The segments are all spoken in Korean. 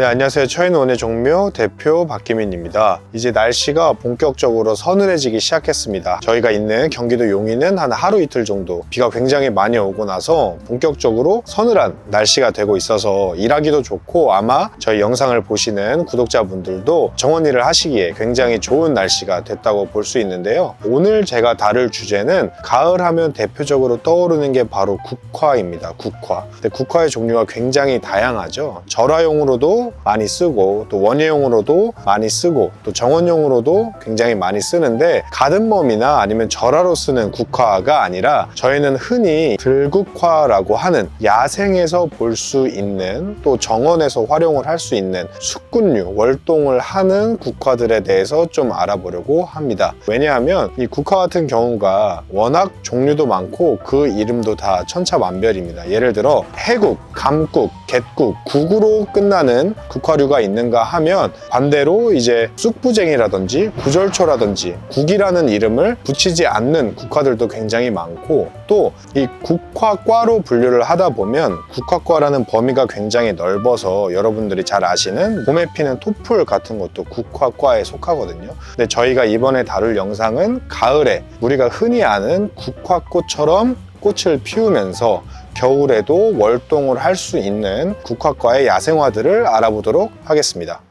네, 안녕하세요. 처인원의 종묘 대표 박기민입니다. 이제 날씨가 본격적으로 서늘해지기 시작했습니다. 저희가 있는 경기도 용인은 한 하루 이틀 정도 비가 굉장히 많이 오고 나서 본격적으로 서늘한 날씨가 되고 있어서 일하기도 좋고, 아마 저희 영상을 보시는 구독자분들도 정원일을 하시기에 굉장히 좋은 날씨가 됐다고 볼 수 있는데요. 오늘 제가 다룰 주제는 가을 하면 대표적으로 떠오르는 게 바로 국화입니다. 국화. 근데 국화의 종류가 굉장히 다양하죠. 절화용으로도 많이 쓰고, 또 원예용으로도 많이 쓰고, 또 정원용으로도 굉장히 많이 쓰는데, 가든멈이나 아니면 절화로 쓰는 국화가 아니라 저희는 흔히 들국화라고 하는 야생에서 볼 수 있는, 또 정원에서 활용을 할 수 있는 숙군류, 월동을 하는 국화들에 대해서 좀 알아보려고 합니다. 왜냐하면 이 국화 같은 경우가 워낙 종류도 많고 그 이름도 다 천차만별입니다. 예를 들어 해국, 감국, 갯국, 국으로 끝나는 국화류가 있는가 하면, 반대로 이제 쑥부쟁이라든지 구절초라든지 국이라는 이름을 붙이지 않는 국화들도 굉장히 많고, 또 이 국화과로 분류를 하다 보면 국화과라는 범위가 굉장히 넓어서 여러분들이 잘 아시는 봄에 피는 토풀 같은 것도 국화과에 속하거든요. 근데 저희가 이번에 다룰 영상은 가을에 우리가 흔히 아는 국화꽃처럼 꽃을 피우면서 겨울에도 월동을 할 수 있는 국화과의 야생화들을 알아보도록 하겠습니다.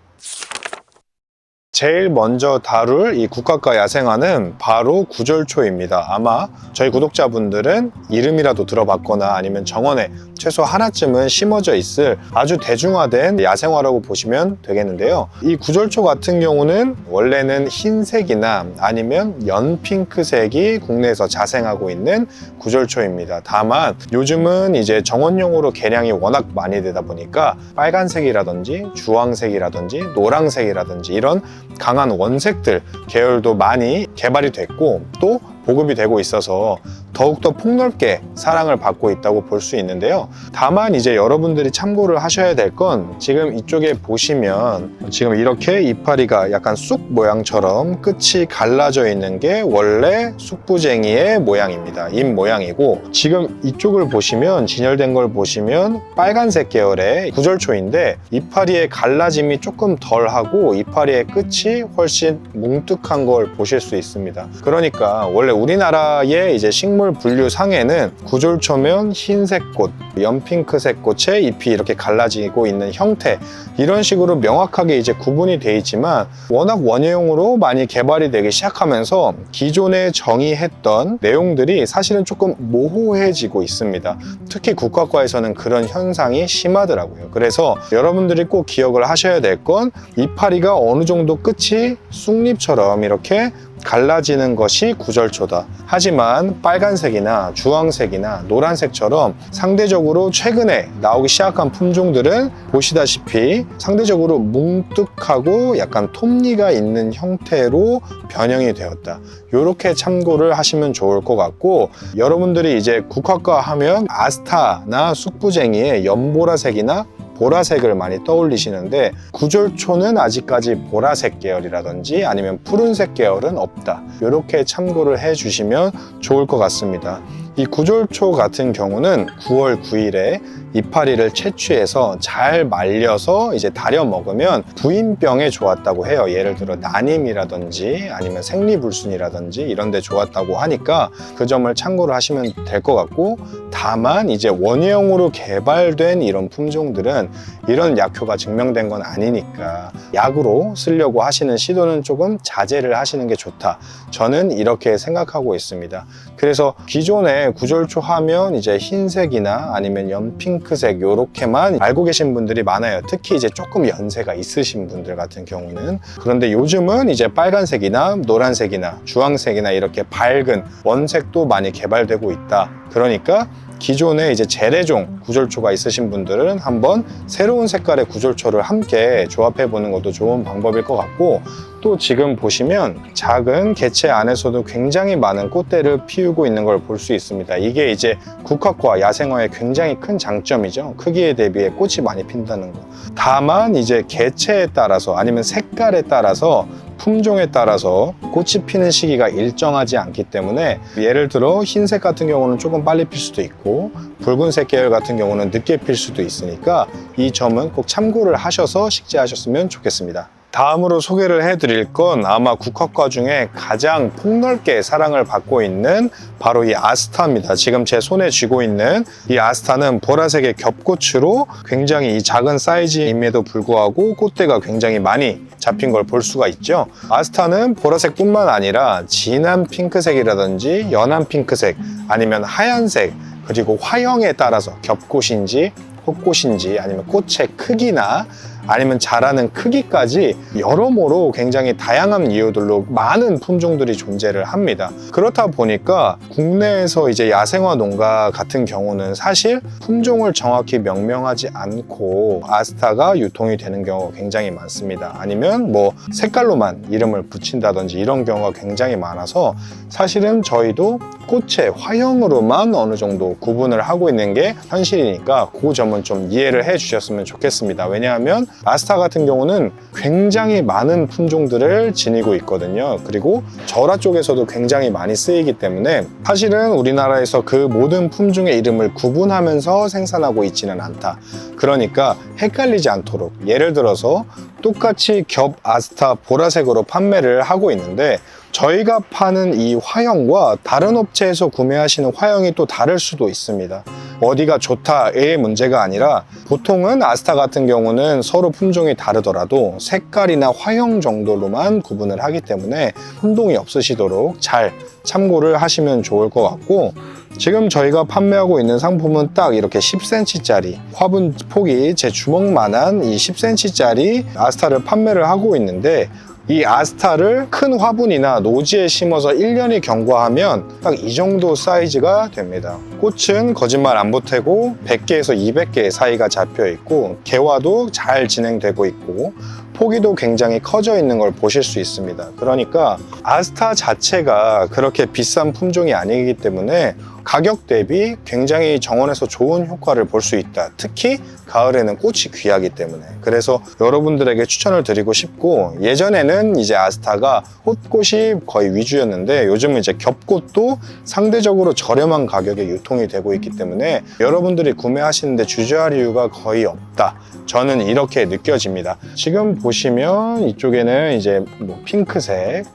제일 먼저 다룰 이 국화과 야생화는 바로 구절초입니다. 아마 저희 구독자분들은 이름이라도 들어봤거나 아니면 정원에 최소 하나쯤은 심어져 있을 아주 대중화된 야생화라고 보시면 되겠는데요. 이 구절초 같은 경우는 원래는 흰색이나 아니면 연핑크색이 국내에서 자생하고 있는 구절초입니다. 다만 요즘은 이제 정원용으로 개량이 워낙 많이 되다 보니까 빨간색이라든지 주황색이라든지 노란색이라든지 이런 강한 원색들 계열도 많이 개발이 됐고, 또 보급이 되고 있어서 더욱더 폭넓게 사랑을 받고 있다고 볼 수 있는데요. 다만 이제 여러분들이 참고를 하셔야 될 건, 지금 이쪽에 보시면 지금 이렇게 이파리가 약간 쑥 모양처럼 끝이 갈라져 있는 게 원래 쑥부쟁이의 모양입니다. 잎 모양이고, 지금 이쪽을 보시면 진열된 걸 보시면 빨간색 계열의 구절초인데 이파리의 갈라짐이 조금 덜하고 이파리의 끝이 훨씬 뭉툭한 걸 보실 수 있습니다. 그러니까 원래 우리나라의 이제 식물 분류 상에는 구절초면 흰색 꽃, 연핑크색 꽃에 잎이 이렇게 갈라지고 있는 형태, 이런 식으로 명확하게 이제 구분이 되어 있지만, 워낙 원예용으로 많이 개발이 되기 시작하면서 기존에 정의했던 내용들이 사실은 조금 모호해지고 있습니다. 특히 국화과에서는 그런 현상이 심하더라고요. 그래서 여러분들이 꼭 기억을 하셔야 될 건, 이파리가 어느 정도 끝이 쑥잎처럼 이렇게 갈라지는 것이 구절초다. 하지만 빨간색이나 주황색이나 노란색처럼 상대적으로 최근에 나오기 시작한 품종들은 보시다시피 상대적으로 뭉툭하고 약간 톱니가 있는 형태로 변형이 되었다. 이렇게 참고를 하시면 좋을 것 같고, 여러분들이 이제 국화과 하면 아스타나 쑥부쟁이의 연보라색이나 보라색을 많이 떠올리시는데, 구절초는 아직까지 보라색 계열이라든지 아니면 푸른색 계열은 없다. 이렇게 참고를 해주시면 좋을 것 같습니다. 이 구절초 같은 경우는 9월 9일에 이파리를 채취해서 잘 말려서 이제 달여 먹으면 부인병에 좋았다고 해요. 예를 들어 난임이라든지 아니면 생리불순이라든지 이런 데 좋았다고 하니까 그 점을 참고를 하시면 될 것 같고, 다만 이제 원예용으로 개발된 이런 품종들은 이런 약효가 증명된 건 아니니까 약으로 쓰려고 하시는 시도는 조금 자제를 하시는 게 좋다. 저는 이렇게 생각하고 있습니다. 그래서 기존에 구절초 하면 이제 흰색이나 아니면 연핑크색 이렇게만 알고 계신 분들이 많아요. 특히 이제 조금 연세가 있으신 분들 같은 경우는. 그런데 요즘은 이제 빨간색이나 노란색이나 주황색이나 이렇게 밝은 원색도 많이 개발되고 있다. 그러니까 기존에 이제 재래종 구절초가 있으신 분들은 한번 새로운 색깔의 구절초를 함께 조합해 보는 것도 좋은 방법일 것 같고, 또 지금 보시면 작은 개체 안에서도 굉장히 많은 꽃대를 피우고 있는 걸 볼 수 있습니다. 이게 이제 국화과 야생화의 굉장히 큰 장점이죠. 크기에 대비해 꽃이 많이 핀다는 거. 다만 이제 개체에 따라서 아니면 색깔에 따라서 품종에 따라서 꽃이 피는 시기가 일정하지 않기 때문에 예를 들어 흰색 같은 경우는 조금 빨리 필 수도 있고 붉은색 계열 같은 경우는 늦게 필 수도 있으니까 이 점은 꼭 참고를 하셔서 식재하셨으면 좋겠습니다. 다음으로 소개를 해드릴 건 아마 국화과 중에 가장 폭넓게 사랑을 받고 있는 바로 이 아스타입니다. 지금 제 손에 쥐고 있는 이 아스타는 보라색의 겹꽃으로 굉장히 이 작은 사이즈임에도 불구하고 꽃대가 굉장히 많이 잡힌 걸 볼 수가 있죠. 아스타는 보라색뿐만 아니라 진한 핑크색이라든지 연한 핑크색 아니면 하얀색 그리고 화형에 따라서 겹꽃인지 꽃꽃인지 아니면 꽃의 크기나 아니면 자라는 크기까지 여러모로 굉장히 다양한 이유들로 많은 품종들이 존재를 합니다. 그렇다 보니까 국내에서 이제 야생화 농가 같은 경우는 사실 품종을 정확히 명명하지 않고 아스타가 유통이 되는 경우가 굉장히 많습니다. 아니면 뭐 색깔로만 이름을 붙인다든지 이런 경우가 굉장히 많아서 사실은 저희도 꽃의 화형으로만 어느 정도 구분을 하고 있는 게 현실이니까 그 점은 좀 이해를 해 주셨으면 좋겠습니다. 왜냐하면 아스타 같은 경우는 굉장히 많은 품종들을 지니고 있거든요. 그리고 절화 쪽에서도 굉장히 많이 쓰이기 때문에 사실은 우리나라에서 그 모든 품종의 이름을 구분하면서 생산하고 있지는 않다. 그러니까 헷갈리지 않도록 예를 들어서 똑같이 겹 아스타 보라색으로 판매를 하고 있는데 저희가 파는 이 화형과 다른 업체에서 구매하시는 화형이 또 다를 수도 있습니다. 어디가 좋다의 문제가 아니라 보통은 아스타 같은 경우는 서로 품종이 다르더라도 색깔이나 화형 정도로만 구분을 하기 때문에 혼동이 없으시도록 잘 참고를 하시면 좋을 것 같고 지금 저희가 판매하고 있는 상품은 딱 이렇게 10cm짜리 화분 폭이 제 주먹만한 이 10cm짜리 아스타를 판매를 하고 있는데 이 아스타를 큰 화분이나 노지에 심어서 1년이 경과하면 딱 이 정도 사이즈가 됩니다. 꽃은 거짓말 안 보태고 100개에서 200개 사이가 잡혀 있고 개화도 잘 진행되고 있고 포기도 굉장히 커져 있는 걸 보실 수 있습니다. 그러니까 아스타 자체가 그렇게 비싼 품종이 아니기 때문에 가격 대비 굉장히 정원에서 좋은 효과를 볼 수 있다. 특히 가을에는 꽃이 귀하기 때문에. 그래서 여러분들에게 추천을 드리고 싶고 예전에는 이제 아스타가 꽃꽃이 거의 위주였는데 요즘은 이제 겹꽃도 상대적으로 저렴한 가격에 유통이 되고 있기 때문에 여러분들이 구매하시는데 주저할 이유가 거의 없다. 저는 이렇게 느껴집니다. 지금 보시면 이쪽에는 이제 뭐 핑크색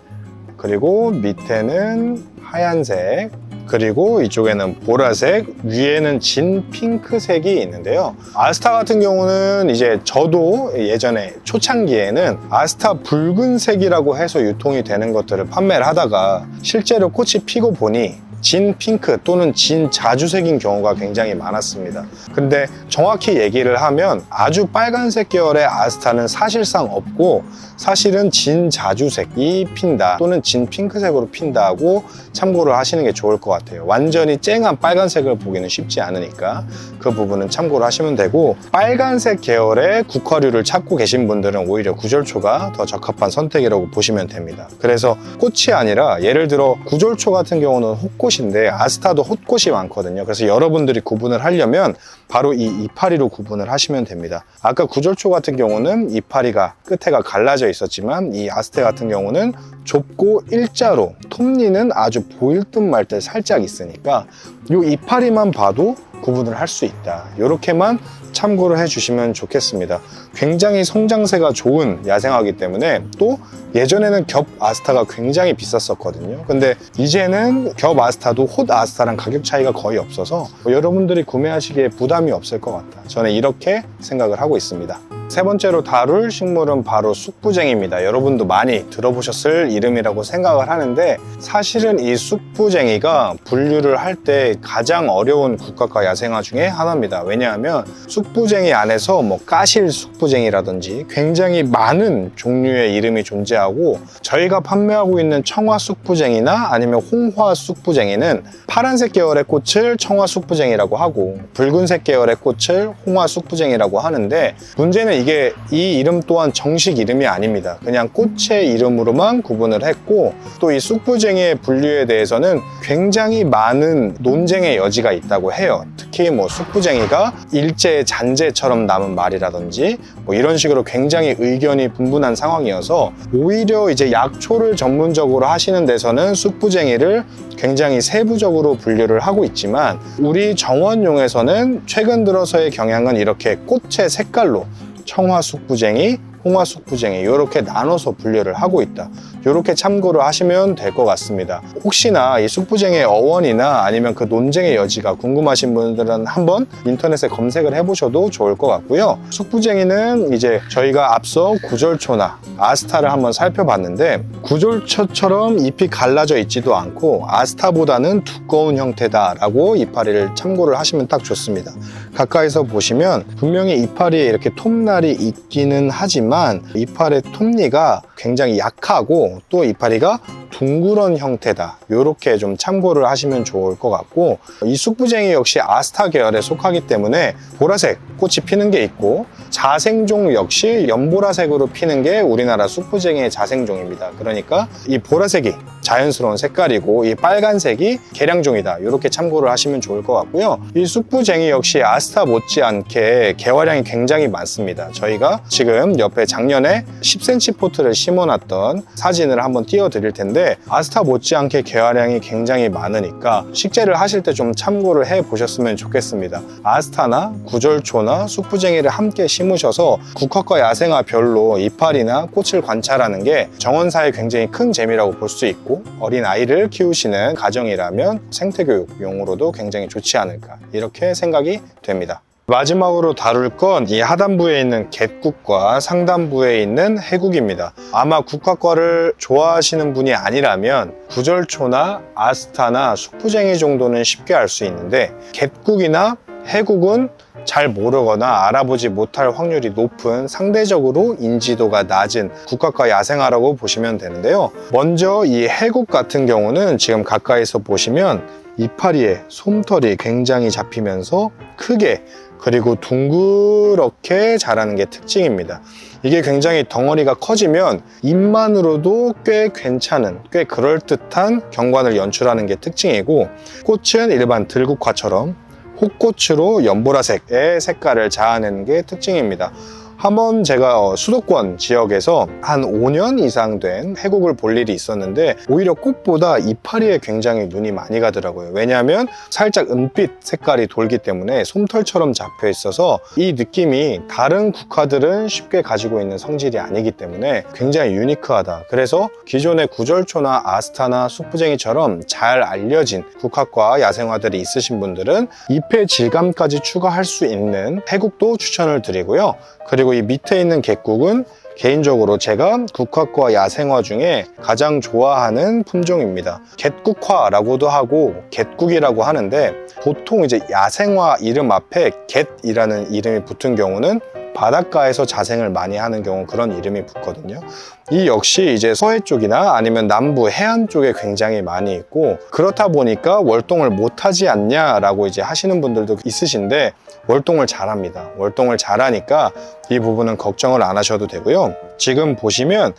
그리고 밑에는 하얀색 그리고 이쪽에는 보라색, 위에는 진 핑크색이 있는데요. 아스타 같은 경우는 이제 저도 예전에 초창기에는 아스타 붉은색이라고 해서 유통이 되는 것들을 판매를 하다가 실제로 꽃이 피고 보니 진 핑크 또는 진 자주색인 경우가 굉장히 많았습니다. 근데 정확히 얘기를 하면 아주 빨간색 계열의 아스타는 사실상 없고 사실은 진 자주색이 핀다 또는 진 핑크색으로 핀다고 참고를 하시는 게 좋을 것 같아요. 완전히 쨍한 빨간색을 보기는 쉽지 않으니까 그 부분은 참고를 하시면 되고 빨간색 계열의 국화류를 찾고 계신 분들은 오히려 구절초가 더 적합한 선택이라고 보시면 됩니다. 그래서 꽃이 아니라 예를 들어 구절초 같은 경우는 혹꽃인데 아스타도 헛꽃이 많거든요. 그래서 여러분들이 구분을 하려면 바로 이 이파리로 구분을 하시면 됩니다. 아까 구절초 같은 경우는 이파리가 끝에가 갈라져 있었지만 이 아스타 같은 경우는 좁고 일자로 톱니는 아주 보일 듯 말 듯 살짝 있으니까 이 이파리만 봐도 구분을 할 수 있다. 이렇게만 참고를 해주시면 좋겠습니다. 굉장히 성장세가 좋은 야생화이기 때문에 또 예전에는 겹 아스타가 굉장히 비쌌었거든요. 근데 이제는 겹 아스타도 홑 아스타랑 가격 차이가 거의 없어서 여러분들이 구매하시기에 부담이 없을 것 같다. 저는 이렇게 생각을 하고 있습니다. 세 번째로 다룰 식물은 바로 쑥부쟁이입니다. 여러분도 많이 들어보셨을 이름이라고 생각을 하는데 사실은 이 쑥부쟁이가 분류를 할 때 가장 어려운 국화과 야생화 중에 하나입니다. 왜냐하면 쑥부쟁이 안에서 뭐 까실 쑥부쟁이라든지 굉장히 많은 종류의 이름이 존재하고 저희가 판매하고 있는 청화 쑥부쟁이나 아니면 홍화 쑥부쟁이는 파란색 계열의 꽃을 청화 쑥부쟁이라고 하고 붉은색 계열의 꽃을 홍화 쑥부쟁이라고 하는데 문제는 이 이름 또한 정식 이름이 아닙니다. 그냥 꽃의 이름으로만 구분을 했고, 또 이 쑥부쟁이의 분류에 대해서는 굉장히 많은 논쟁의 여지가 있다고 해요. 특히 뭐 쑥부쟁이가 일제 잔재처럼 남은 말이라든지 뭐 이런 식으로 굉장히 의견이 분분한 상황이어서, 오히려 이제 약초를 전문적으로 하시는 데서는 쑥부쟁이를 굉장히 세부적으로 분류를 하고 있지만, 우리 정원용에서는 최근 들어서의 경향은 이렇게 꽃의 색깔로 청화쑥부쟁이, 홍화쑥부쟁이 이렇게 나눠서 분류를 하고 있다. 이렇게 참고를 하시면 될 것 같습니다. 혹시나 이 쑥부쟁이의 어원이나 아니면 그 논쟁의 여지가 궁금하신 분들은 한번 인터넷에 검색을 해보셔도 좋을 것 같고요. 쑥부쟁이는 이제 저희가 앞서 구절초나 아스타를 한번 살펴봤는데, 구절초처럼 잎이 갈라져 있지도 않고 아스타보다는 두꺼운 형태다라고 이파리를 참고를 하시면 딱 좋습니다. 가까이서 보시면 분명히 이파리에 이렇게 톱날이 있기는 하지만 이파리의 톱니가 굉장히 약하고 또 이파리가 둥그런 형태다. 이렇게 좀 참고를 하시면 좋을 것 같고, 이 쑥부쟁이 역시 아스타 계열에 속하기 때문에 보라색 꽃이 피는 게 있고, 자생종 역시 연보라색으로 피는 게 우리나라 쑥부쟁이의 자생종입니다. 그러니까 이 보라색이 자연스러운 색깔이고 이 빨간색이 계량종이다. 이렇게 참고를 하시면 좋을 것 같고요. 이 쑥부쟁이 역시 아스타 못지않게 개화량이 굉장히 많습니다. 저희가 지금 옆에 작년에 10cm 포트를 심어놨던 사진을 한번 띄워드릴 텐데, 아스타 못지않게 개화량이 굉장히 많으니까 식재를 하실 때 좀 참고를 해 보셨으면 좋겠습니다. 아스타나 구절초나 쑥부쟁이를 함께 심으셔서 국화과 야생화 별로 이파리나 꽃을 관찰하는 게 정원사에 굉장히 큰 재미라고 볼 수 있고, 어린 아이를 키우시는 가정이라면 생태교육용으로도 굉장히 좋지 않을까, 이렇게 생각이 됩니다. 마지막으로 다룰 건 이 하단부에 있는 갯국과 상단부에 있는 해국입니다. 아마 국화과를 좋아하시는 분이 아니라면 구절초나 아스타나 쑥부쟁이 정도는 쉽게 알 수 있는데, 갯국이나 해국은 잘 모르거나 알아보지 못할 확률이 높은, 상대적으로 인지도가 낮은 국화과 야생화라고 보시면 되는데요. 먼저 이 해국 같은 경우는 지금 가까이서 보시면 이파리에 솜털이 굉장히 잡히면서 크게, 그리고 둥그렇게 자라는 게 특징입니다. 이게 굉장히 덩어리가 커지면 잎만으로도 꽤 괜찮은, 꽤 그럴듯한 경관을 연출하는 게 특징이고, 꽃은 일반 들국화처럼 호꽃으로 연보라색의 색깔을 자아내는 게 특징입니다. 한번 제가 수도권 지역에서 한 5년 이상 된 해국을 볼 일이 있었는데, 오히려 꽃보다 이파리에 굉장히 눈이 많이 가더라고요. 왜냐하면 살짝 은빛 색깔이 돌기 때문에 솜털처럼 잡혀 있어서 이 느낌이 다른 국화들은 쉽게 가지고 있는 성질이 아니기 때문에 굉장히 유니크하다. 그래서 기존의 구절초나 아스타나 쑥부쟁이처럼 잘 알려진 국화과 야생화들이 있으신 분들은 잎의 질감까지 추가할 수 있는 해국도 추천을 드리고요. 그리고 이 밑에 있는 갯국은 개인적으로 제가 국화과 야생화 중에 가장 좋아하는 품종입니다. 갯국화라고도 하고 갯국이라고 하는데, 보통 이제 야생화 이름 앞에 갯이라는 이름이 붙은 경우는 바닷가에서 자생을 많이 하는 경우 그런 이름이 붙거든요. 이 역시 이제 서해 쪽이나 아니면 남부 해안 쪽에 굉장히 많이 있고, 그렇다 보니까 월동을 못하지 않냐라고 이제 하시는 분들도 있으신데, 월동을 잘합니다. 월동을 잘하니까 이 부분은 걱정을 안 하셔도 되고요. 지금 보시면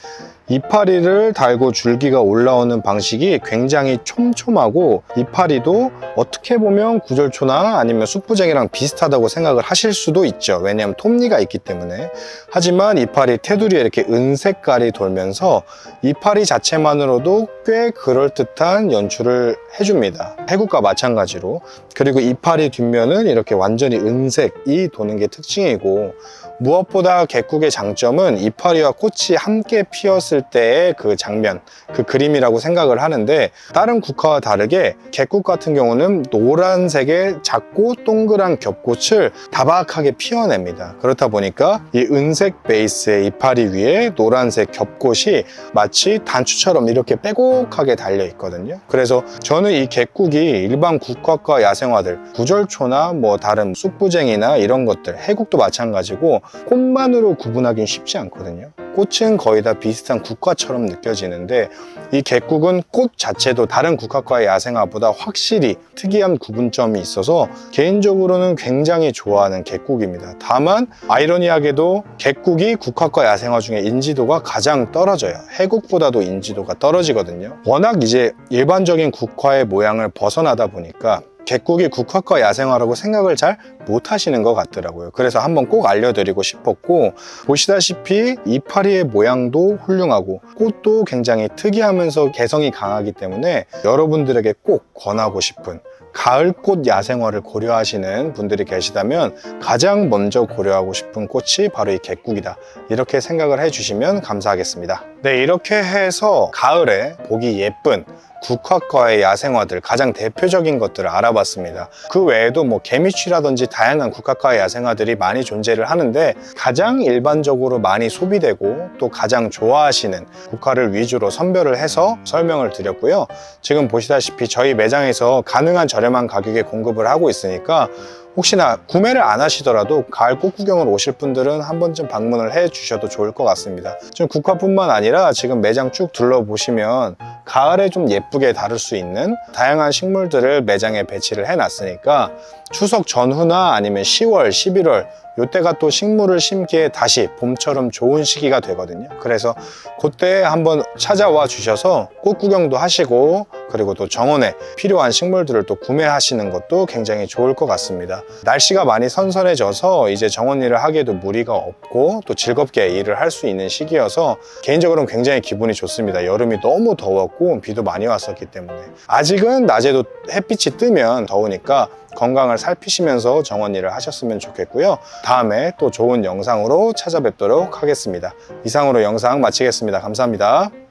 이파리를 달고 줄기가 올라오는 방식이 굉장히 촘촘하고, 이파리도 어떻게 보면 구절초나 아니면 쑥부쟁이랑 비슷하다고 생각을 하실 수도 있죠. 왜냐하면 톱니가 있기 때문에. 하지만 이파리 테두리에 이렇게 은색깔이 돌면서 이파리 자체만으로도 꽤 그럴듯한 연출을 해줍니다. 해국과 마찬가지로. 그리고 이파리 뒷면은 이렇게 완전히 은색이 도는 게 특징이고, 무엇보다 갯국의 장점은 이파리와 꽃이 함께 피었을 때의 그 장면, 그 그림이라고 생각을 하는데, 다른 국화와 다르게 갯국 같은 경우는 노란색의 작고 동그란 겹꽃을 다박하게 피어냅니다. 그렇다 보니까 이 은색 베이스의 이파리 위에 노란색 겹꽃이 마치 단추처럼 이렇게 빼곡하게 달려 있거든요. 그래서 저는 이 갯국이 일반 국화과 야생화들, 구절초나 뭐 다른 쑥부쟁이나 이런 것들, 해국도 마찬가지고 꽃만으로 구분하기는 쉽지 않거든요. 꽃은 거의 다 비슷한 국화처럼 느껴지는데 이 객국은 꽃 자체도 다른 국화과의 야생화보다 확실히 특이한 구분점이 있어서 개인적으로는 굉장히 좋아하는 객국입니다. 다만 아이러니하게도 객국이 국화과 야생화 중에 인지도가 가장 떨어져요. 해국보다도 인지도가 떨어지거든요. 워낙 이제 일반적인 국화의 모양을 벗어나다 보니까 객국이 국화과 야생화라고 생각을 잘 못하시는 것 같더라고요. 그래서 한번 꼭 알려드리고 싶었고, 보시다시피 이파리의 모양도 훌륭하고 꽃도 굉장히 특이하면서 개성이 강하기 때문에 여러분들에게 꼭 권하고 싶은 가을꽃 야생화를 고려하시는 분들이 계시다면 가장 먼저 고려하고 싶은 꽃이 바로 이 객국이다, 이렇게 생각을 해주시면 감사하겠습니다. 네, 이렇게 해서 가을에 보기 예쁜 국화과의 야생화들, 가장 대표적인 것들을 알아봤습니다. 그 외에도 뭐 개미취라든지 다양한 국화과의 야생화들이 많이 존재를 하는데 가장 일반적으로 많이 소비되고 또 가장 좋아하시는 국화를 위주로 선별을 해서 설명을 드렸고요. 지금 보시다시피 저희 매장에서 가능한 저렴한 가격에 공급을 하고 있으니까 혹시나 구매를 안 하시더라도 가을 꽃 구경을 오실 분들은 한 번쯤 방문을 해 주셔도 좋을 것 같습니다. 지금 국화뿐만 아니라 지금 매장 쭉 둘러보시면 가을에 좀 예쁘게 다룰 수 있는 다양한 식물들을 매장에 배치를 해 놨으니까 추석 전후나 아니면 10월, 11월 이때가 또 식물을 심기에 다시 봄처럼 좋은 시기가 되거든요. 그래서 그때 한번 찾아와 주셔서 꽃 구경도 하시고 그리고 또 정원에 필요한 식물들을 또 구매하시는 것도 굉장히 좋을 것 같습니다. 날씨가 많이 선선해져서 이제 정원 일을 하기에도 무리가 없고 또 즐겁게 일을 할 수 있는 시기여서 개인적으로는 굉장히 기분이 좋습니다. 여름이 너무 더웠고 비도 많이 왔었기 때문에 아직은 낮에도 햇빛이 뜨면 더우니까 건강을 살피시면서 정원 일을 하셨으면 좋겠고요. 다음에 또 좋은 영상으로 찾아뵙도록 하겠습니다. 이상으로 영상 마치겠습니다. 감사합니다.